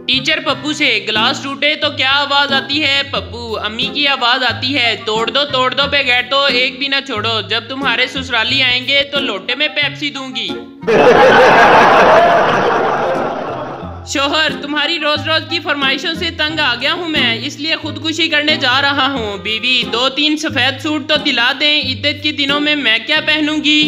Teacher Pappu से, गिलास टूटे तो क्या आवाज आती है? पप्पू, अम्मी की आवाज आती है। तोड़ दो पे गैटो, एक भी ना छोड़ो। जब तुम्हारे ससुराली आएंगे तो लोटे में पेप्सी दूंगी। शोहर, तुम्हारी रोज रोज की फरमाइशों से तंग आ गया हूँ मैं, इसलिए खुदकुशी करने जा रहा हूँ। बीवी, 2-3 सफेद सूट तो दिला दें, इद्दत के दिनों में मैं क्या पहनूंगी?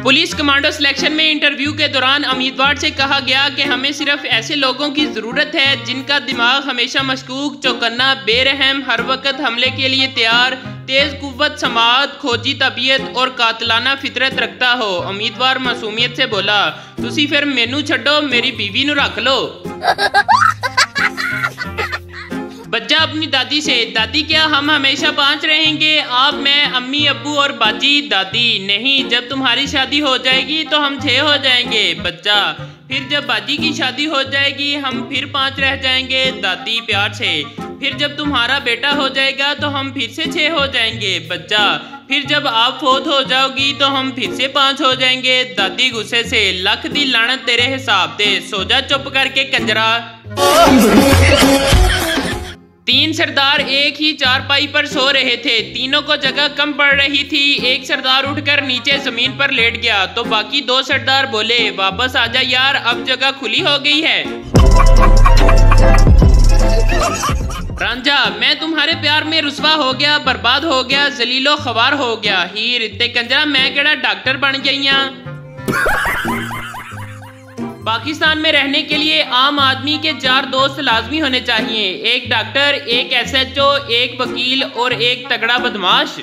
पुलिस कमांडो सिलेक्शन में इंटरव्यू के दौरान उम्मीदवार से कहा गया कि हमें सिर्फ ऐसे लोगों की जरूरत है जिनका दिमाग हमेशा मशकूक, चौकन्ना, बेरहम, हर वक्त हमले के लिए तैयार, तेज कुव्वत समाअत, खोजी तबीयत और कातलाना फितरत रखता हो। उम्मीदवार मासूमियत से बोला, तुसी फिर मेनू छड्डो, मेरी बीवी नू रख लो। बच्चा अपनी दादी से, दादी क्या हम हमेशा 5 रहेंगे? आप, मैं, अम्मी, अब्बू और बाजी? दादी, नहीं, जब तुम्हारी शादी हो जाएगी तो हम 6 हो जाएंगे। बच्चा, फिर जब बाजी की शादी हो जाएगी हम फिर 5 रह जाएंगे। दादी प्यार से, फिर जब तुम्हारा बेटा हो जाएगा तो हम फिर से 6 हो जाएंगे। बच्चा, फिर जब आप फोत हो जाओगी तो हम फिर से 5 हो जाएंगे। दादी गुस्से से, लख दी लानत तेरे हिसाब दे, सो जा चुप करके कंजरा। 3 सरदार एक ही चारपाई पर सो रहे थे। तीनों को जगह कम पड़ रही थी। एक सरदार उठकर नीचे जमीन पर लेट गया तो बाकी 2 सरदार बोले, वापस आजा यार, अब जगह खुली हो गई है। रांझा, मैं तुम्हारे प्यार में रुसवा हो गया, बर्बाद हो गया, जलीलो खवार हो गया। हीर, ते कंजरा मैं केड़ा डॉक्टर बन गई। पाकिस्तान में रहने के लिए आम आदमी के 4 दोस्त लाजमी होने चाहिए, एक डॉक्टर, एक SHO, एक वकील और एक तगड़ा बदमाश।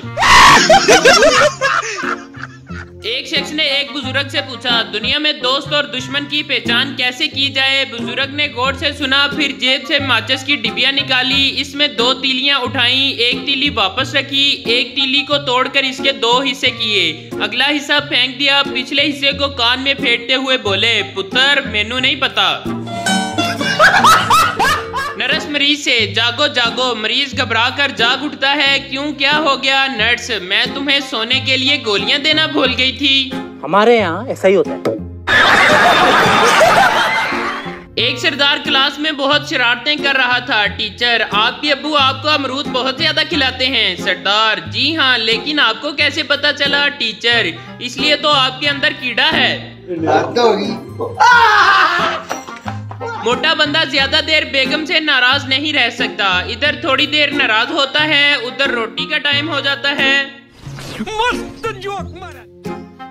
एक शख्स ने एक बुजुर्ग से पूछा, दुनिया में दोस्त और दुश्मन की पहचान कैसे की जाए? बुजुर्ग ने गौर से सुना, फिर जेब से माचिस की डिबिया निकाली, इसमें 2 तीलियां उठाई, एक तीली वापस रखी, एक तीली को तोड़कर इसके 2 हिस्से किए, अगला हिस्सा फेंक दिया, पिछले हिस्से को कान में फेंटते हुए बोले, पुत्र मेनू नहीं पता। नर्स मरीज से, जागो जागो। मरीज घबरा कर जाग उठता है, क्यों, क्या हो गया? नर्स, मैं तुम्हें सोने के लिए गोलियां देना भूल गई थी। हमारे यहाँ ऐसा ही होता है। एक सरदार क्लास में बहुत शरारतें कर रहा था। टीचर, आपके अब्बू आपको अमरूद बहुत ज्यादा खिलाते हैं। सरदार, जी हाँ, लेकिन आपको कैसे पता चला? टीचर, इसलिए तो आपके अंदर कीड़ा है। मोटा बंदा ज्यादा देर बेगम से नाराज नहीं रह सकता, इधर थोड़ी देर नाराज होता है, उधर रोटी का टाइम हो जाता है। मस्त जोक मारा।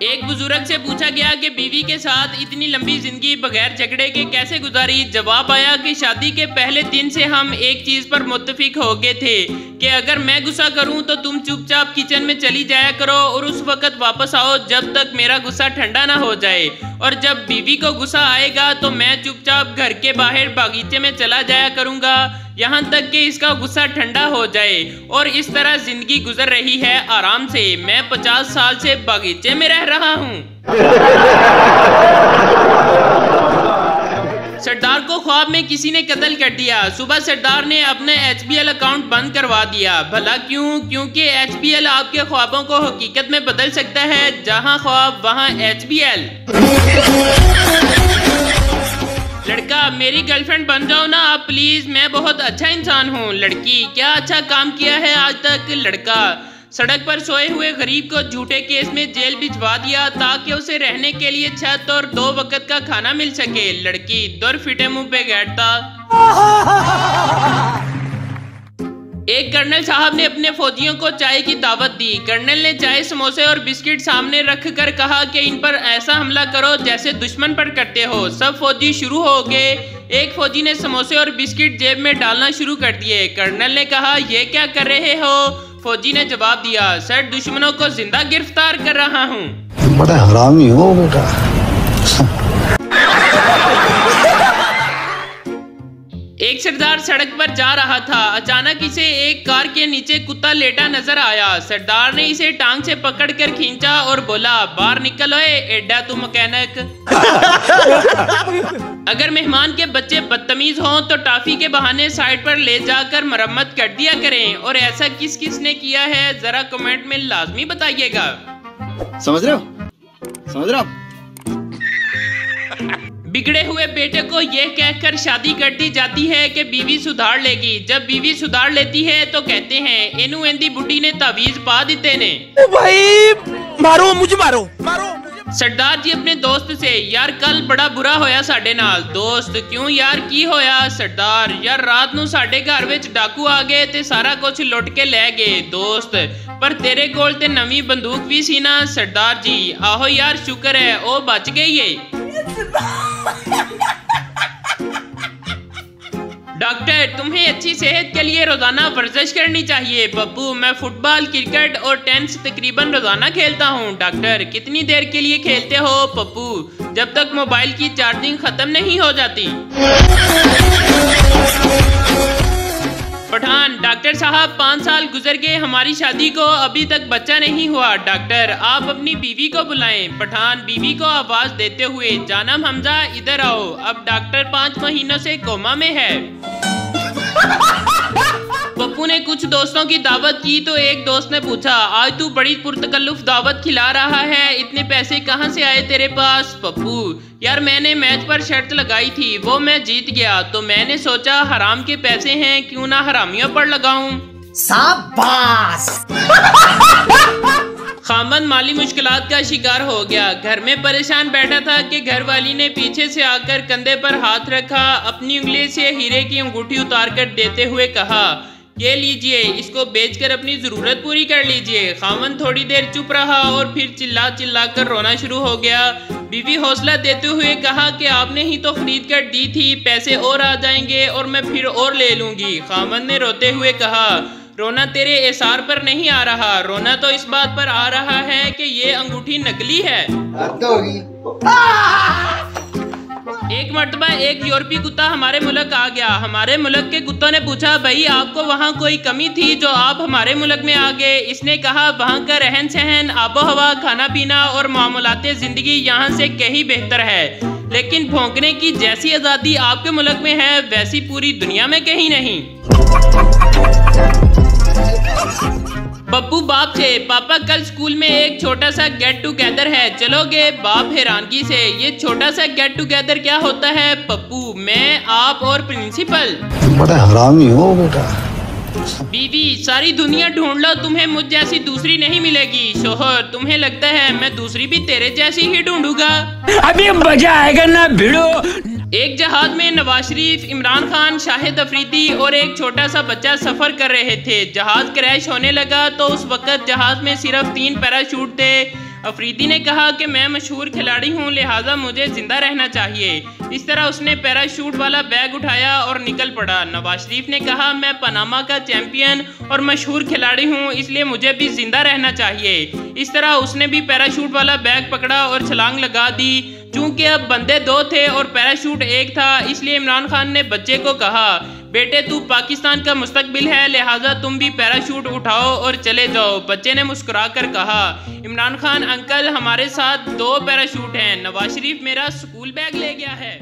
एक बुजुर्ग से पूछा गया कि बीवी के साथ इतनी लंबी जिंदगी बगैर झगड़े के कैसे गुजारी? जवाब आया कि शादी के पहले दिन से हम एक चीज पर मुत्तफिक हो गए थे कि अगर मैं गुस्सा करूं तो तुम चुपचाप किचन में चली जाया करो और उस वक्त वापस आओ जब तक मेरा गुस्सा ठंडा ना हो जाए, और जब बीवी को गुस्सा आएगा तो मैं चुपचाप घर के बाहर बागीचे में चला जाया करूंगा यहाँ तक कि इसका गुस्सा ठंडा हो जाए। और इस तरह जिंदगी गुजर रही है आराम से। मैं 50 साल से बागीचे में रह रहा हूँ। सरदार को ख्वाब में किसी ने कत्ल कर दिया। सुबह सरदार ने अपने HBL अकाउंट बंद करवा दिया। भला क्यों? क्योंकि HBL आपके ख्वाबों को हकीकत में बदल सकता है। जहां ख्वाब वहां HBL। लड़का, मेरी गर्लफ्रेंड बन जाओ ना आप प्लीज, मैं बहुत अच्छा इंसान हूँ। लड़की, क्या अच्छा काम किया है आज तक? लड़का, सड़क पर सोए हुए गरीब को झूठे केस में जेल भिजवा दिया ताकि उसे रहने के लिए छत और 2 वक्त का खाना मिल सके। लड़की, दर फिटे मुंह पे बैठता। एक कर्नल साहब ने अपने फौजियों को चाय की दावत दी। कर्नल ने चाय, समोसे और बिस्किट सामने रखकर कहा कि इन पर ऐसा हमला करो जैसे दुश्मन पर करते हो। सब फौजी शुरू हो गए। एक फौजी ने समोसे और बिस्किट जेब में डालना शुरू कर दिए। कर्नल ने कहा, ये क्या कर रहे हो? फौजी ने जवाब दिया, सर दुश्मनों को जिंदा गिरफ्तार कर रहा हूँ। बड़ा हरामी हो बेटा। एक सरदार सड़क पर जा रहा था। अचानक इसे एक कार के नीचे कुत्ता लेटा नजर आया। सरदार ने इसे टांग से पकड़कर खींचा और बोला, बाहर निकल ओए एड्डा तू मैकेनिक। अगर मेहमान के बच्चे बदतमीज हों तो टॉफी के बहाने साइड पर ले जाकर मरम्मत कर दिया करें। और ऐसा किस किस ने किया है जरा कमेंट में लाजमी बताइएगा। समझ रहे हो? समझ रहे हो? बिगड़े हुए बेटे को यह कहकर शादी कर दी जाती है कि बीवी सुधार लेगी। जब बीवी सुधार लेती है तो कहते हैं एनू एंदी बुढ़ी ने तावीज पा दिते ने। ओ भाई मारो मुझे, मारो मारो। सरदार जी अपने दोस्त से, यार कल बड़ा बुरा होया साडे नाल। दोस्त, क्यों यार की होया? सरदार, यार रात नू साडे घर विच डाकू आ गए ते सारा कुछ लुट के ले गए। दोस्त, पर तेरे कोल ते नवी बंदूक भी सी ना। सरदार जी, आहो यार शुक्र है ओ बच गई है। डॉक्टर, तुम्हें अच्छी सेहत के लिए रोजाना वर्जिश करनी चाहिए। पप्पू, मैं फुटबॉल, क्रिकेट और टेनिस तकरीबन रोजाना खेलता हूँ। डॉक्टर, कितनी देर के लिए खेलते हो? पप्पू, जब तक मोबाइल की चार्जिंग खत्म नहीं हो जाती। पठान, डॉक्टर साहब 5 साल गुजर गए हमारी शादी को, अभी तक बच्चा नहीं हुआ। डॉक्टर, आप अपनी बीवी को बुलाएं। पठान बीवी को आवाज देते हुए, जानम हमजा इधर आओ। अब डॉक्टर 5 महीनों से कोमा में है। पप्पू ने कुछ दोस्तों की दावत की तो एक दोस्त ने पूछा, आज तू बड़ी पुरतकल्लुफ दावत खिला रहा है, इतने पैसे कहाँ से आए तेरे पास? पप्पू, यार मैंने मैच पर शर्त लगाई थी, वो मैं जीत गया तो मैंने सोचा हराम के पैसे हैं, क्यों ना हरामियों पर लगाऊं। शाबाश। खामन माली मुश्किलात का शिकार हो गया। घर में परेशान बैठा था कि घरवाली ने पीछे से आकर कंधे पर हाथ रखा, अपनी उंगली से हीरे की अंगूठी उतार कर देते हुए कहा, ये लीजिए, इसको बेचकर अपनी जरूरत पूरी कर लीजिए। खामन थोड़ी देर चुप रहा और फिर चिल्ला चिल्ला कर रोना शुरू हो गया। बीवी हौसला देते हुए कहा कि आपने ही तो खरीद कर दी थी, पैसे और आ जाएंगे और मैं फिर और ले लूंगी। खामन ने रोते हुए कहा, रोना तेरे एसार पर नहीं आ रहा, रोना तो इस बात पर आ रहा है कि ये अंगूठी नकली है। एक मर्तबा एक यूरोपीय कुत्ता हमारे मुल्क आ गया। हमारे मुल्क के कुत्तों ने पूछा, भाई आपको वहाँ कोई कमी थी जो आप हमारे मुल्क में आ गए? इसने कहा, वहाँ का रहन सहन, आबो हवा, खाना पीना और मामूलाते जिंदगी यहाँ से कहीं बेहतर है, लेकिन भौंकने की जैसी आज़ादी आपके मुल्क में है वैसी पूरी दुनिया में कहीं नहीं। बब्बू बाप से, पापा कल स्कूल में एक छोटा सा गेट टुगेदर है, चलोगे? बाप हैरानगी से, ये छोटा सा गेट टुगेदर क्या होता है? पप्पू, मैं, आप और प्रिंसिपल। बड़ा हरामी हो बेटा। बीवी, सारी दुनिया ढूंढ लो, तुम्हें मुझ जैसी दूसरी नहीं मिलेगी। शोहर, तुम्हें लगता है मैं दूसरी भी तेरे जैसी ही ढूंढूंगा? अभी मजा आएगा ना भिड़ो। एक जहाज में नवाज शरीफ, इमरान खान, शाहिद अफरीदी और एक छोटा सा बच्चा सफर कर रहे थे। जहाज क्रैश होने लगा तो उस वक्त जहाज में सिर्फ 3 पैराशूट थे। अफरीदी ने कहा कि मैं मशहूर खिलाड़ी हूँ, लिहाजा मुझे जिंदा रहना चाहिए। इस तरह उसने पैराशूट वाला बैग उठाया और निकल पड़ा। नवाज शरीफ ने कहा, मैं पनामा का चैंपियन और मशहूर खिलाड़ी हूँ, इसलिए मुझे भी जिंदा रहना चाहिए। इस तरह उसने भी पैराशूट वाला बैग पकड़ा और छलांग लगा दी। चूंकि अब बंदे 2 थे और पैराशूट 1 था, इसलिए इमरान खान ने बच्चे को कहा, बेटे तू पाकिस्तान का मुस्तकबिल है, लिहाजा तुम भी पैराशूट उठाओ और चले जाओ। बच्चे ने मुस्कुराकर कहा, इमरान खान अंकल, हमारे साथ 2 पैराशूट हैं, नवाज शरीफ मेरा स्कूल बैग ले गया है।